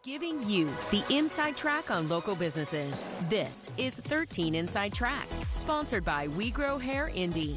Giving you the inside track on local businesses. This is 13 Inside Track, sponsored by We Grow Hair INDY.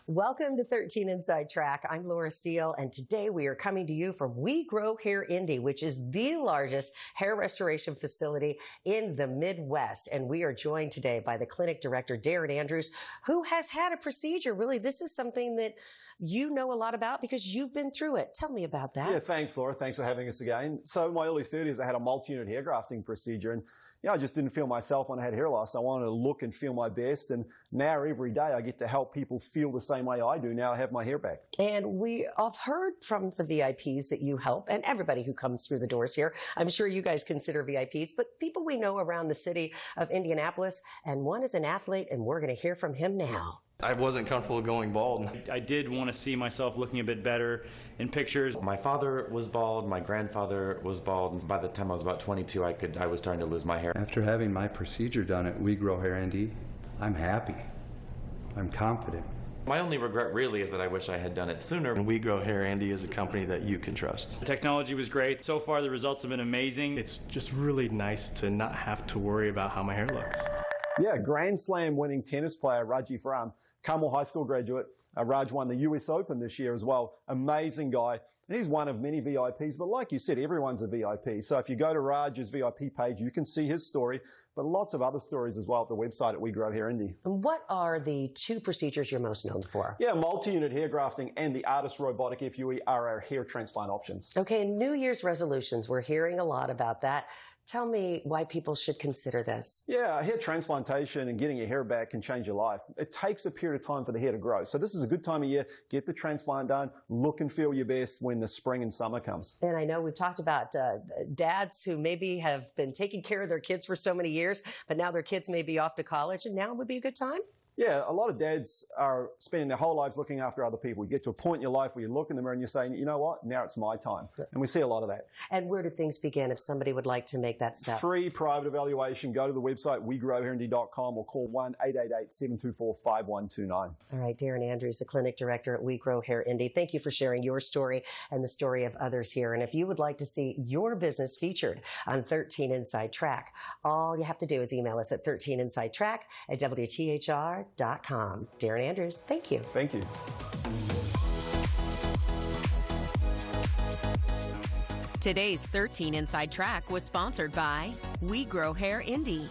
Welcome to 13 Inside Track. I'm Laura Steele, and today we are coming to you from We Grow Hair INDY, which is the largest hair restoration facility in the Midwest. And we are joined today by the clinic director, Darren Andrews, who has had a procedure. Really, this is something that you know a lot about because you've been through it. Tell me about that. Yeah, thanks, Laura. Thanks for having us again. So in my early 30s, I had a multi-unit hair grafting procedure, and I just didn't feel myself when I had hair loss. I wanted to look and feel my best, and now every day I get to help people feel the same way I do. Now I have my hair back. And we have heard from the VIPs that you help, and everybody who comes through the doors here. I'm sure you guys consider VIPs, but people we know around the city of Indianapolis, and one is an athlete, and we're going to hear from him now. I wasn't comfortable going bald. I did want to see myself looking a bit better in pictures. My father was bald, my grandfather was bald, and by the time I was about 22, I was starting to lose my hair. After having my procedure done at We Grow Hair INDY, I'm happy. I'm confident. My only regret really is that I wish I had done it sooner. And We Grow Hair INDY is a company that you can trust. The technology was great. So far, the results have been amazing. It's just really nice to not have to worry about how my hair looks. Yeah, Grand Slam winning tennis player Rajeev Ram, Carmel High School graduate. Raj won the US Open this year as well. Amazing guy. And he's one of many VIPs, but like you said, everyone's a VIP. So if you go to Raj's VIP page, you can see his story, but lots of other stories as well at the website at We Grow Hair INDY. And what are the two procedures you're most known for? Yeah, multi-unit hair grafting and the artist robotic FUE are our hair transplant options. Okay, New Year's resolutions. We're hearing a lot about that. Tell me why people should consider this. Yeah, hair transplantation and getting your hair back can change your life. It takes a period of time for the hair to grow. So this is a good time of year. Get the transplant done. Look and feel your best when the spring and summer comes. And I know we've talked about dads who maybe have been taking care of their kids for so many years, but now their kids may be off to college, and now would be a good time? Yeah, a lot of dads are spending their whole lives looking after other people. You get to a point in your life where you look in the mirror and you're saying, you know what, now it's my time. And we see a lot of that. And where do things begin if somebody would like to make that step? Free private evaluation. Go to the website, wegrowhairindy.com, or call 1-888-724-5129. All right, Darren Andrews, the clinic director at We Grow Hair INDY. Thank you for sharing your story and the story of others here. And if you would like to see your business featured on 13 Inside Track, all you have to do is email us at 13insidetrack@WTHR.com. Darren Andrews, thank you. Thank you. Today's 13 Inside Track was sponsored by We Grow Hair INDY.